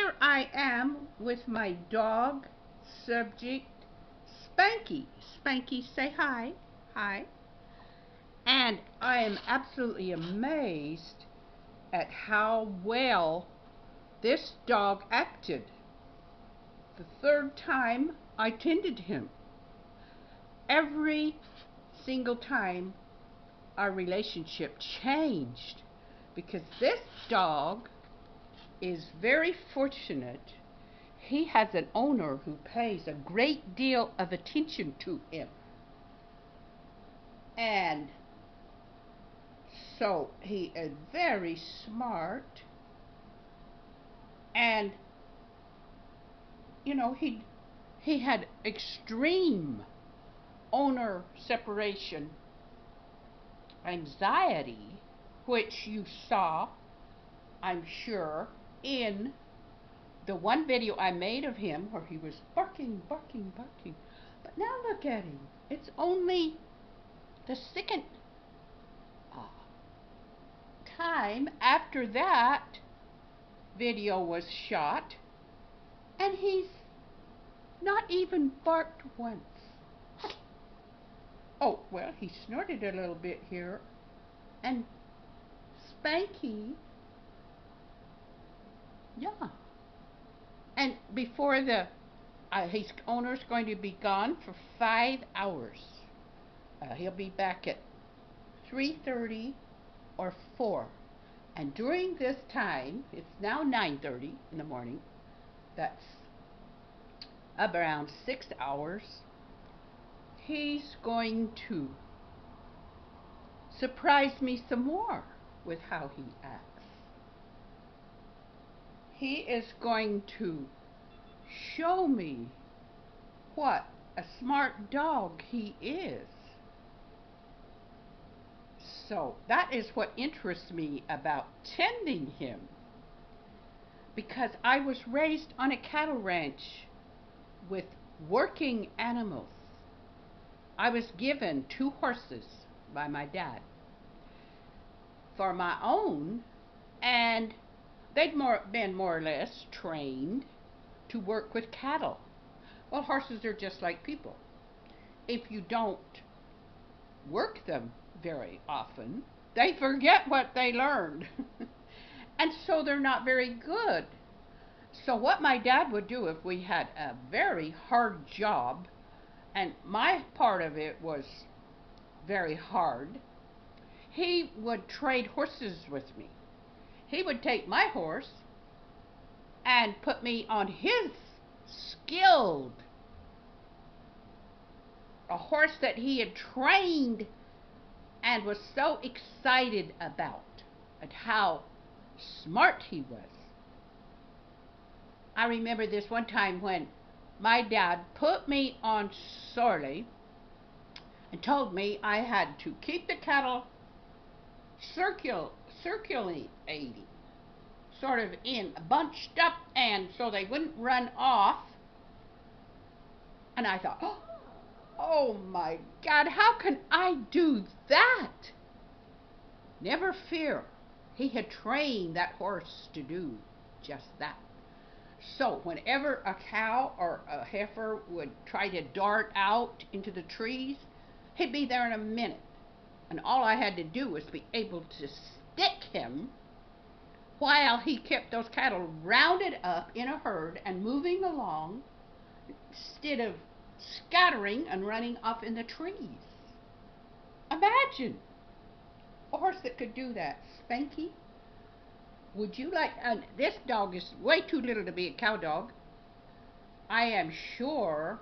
here I am with my dog subject, Spanky. Spanky, say hi. Hi. And I am absolutely amazed at how well this dog acted the third time I tended him. Every single time our relationship changed because this dog is very fortunate. He has an owner who pays a great deal of attention to him. And so he is very smart. And you know, he had extreme owner separation anxiety, which you saw, I'm sure, in the one video I made of him where he was barking, barking, barking. But now look at him. It's only the second time after that video was shot, and he's not even barked once. Oh, well, he snorted a little bit here. And Spanky, yeah. And before his owner's going to be gone for 5 hours. He'll be back at 3:30 or 4. And during this time, it's now 9:30 in the morning. That's around 6 hours. He's going to surprise me some more with how he acts. He is going to show me what a smart dog he is. So that is what interests me about tending him, because I was raised on a cattle ranch with working animals. I was given 2 horses by my dad for my own, and they'd been more or less trained to work with cattle. Well, horses are just like people. If you don't work them very often, they forget what they learned. And so they're not very good. So what my dad would do if we had a very hard job, and my part of it was very hard, he would trade horses with me. He would take my horse and put me on his skilled, a horse that he had trained and was so excited about, at how smart he was. I remember this one time when my dad put me on Sorley and told me I had to keep the cattle circulating, sort of in bunched up, and so they wouldn't run off. And I thought, oh my God, how can I do that? Never fear. He had trained that horse to do just that. So whenever a cow or a heifer would try to dart out into the trees, he'd be there in a minute. And all I had to do was be able to stick him while he kept those cattle rounded up in a herd and moving along, instead of scattering and running off in the trees. Imagine a horse that could do that. Spanky, would you like, this dog is way too little to be a cow dog. I am sure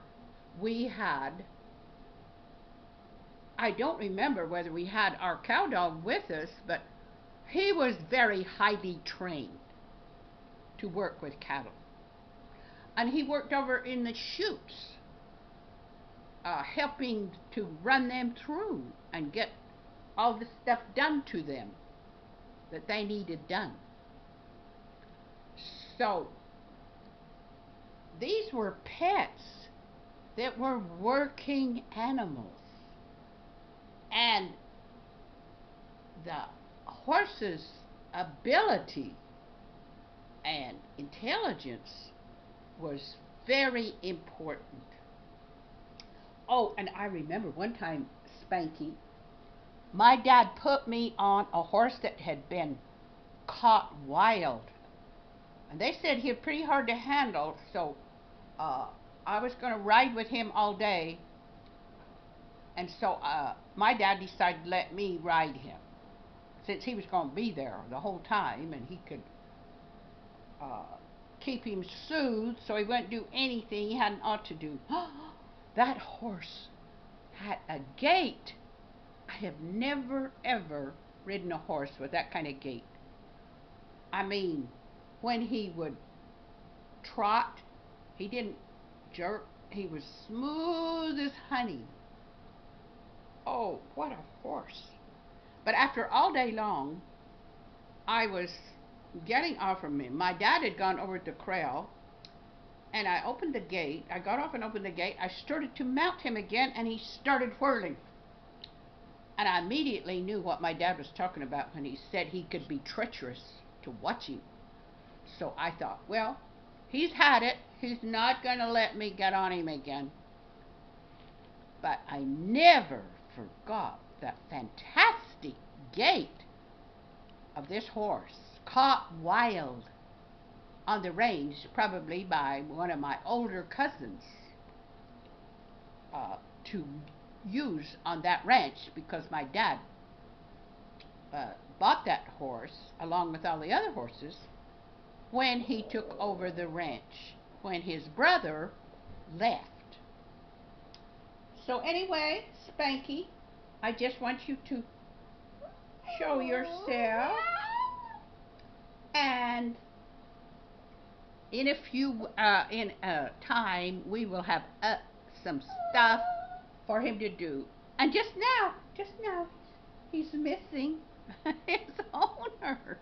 we had, I don't remember whether we had our cow dog with us, but he was very highly trained to work with cattle. And he worked over in the chutes, helping to run them through and get all the stuff done to them that they needed done. So these were pets that were working animals, and the horse's ability And intelligence was very important. Oh, and I remember one time, Spanky, my dad put me on a horse that had been caught wild. And they said he was pretty hard to handle, so uh, I was going to ride with him all day. And so my dad decided to let me ride him, since he was going to be there the whole time and he could uh, keep him soothed so he wouldn't do anything he hadn't ought to do. That horse had a gait. I have never ever ridden a horse with that kind of gait. I mean, when he would trot, he didn't jerk. He was smooth as honey. Oh, what a horse. But after all day long, I was getting off from him. My dad had gone over to the corral, and I opened the gate. I got off and opened the gate. I started to mount him again, and he started whirling. And I immediately knew what my dad was talking about when he said he could be treacherous to watching. So I thought, well, he's had it. He's not going to let me get on him again. But I never forgot that fantastic gait of this horse, caught wild on the range, probably by one of my older cousins, to use on that ranch, because my dad bought that horse along with all the other horses when he took over the ranch, when his brother left. So anyway, Spanky, I just want you to show yourself, and in a time we will have some stuff for him to do. And just now, he's missing his owner.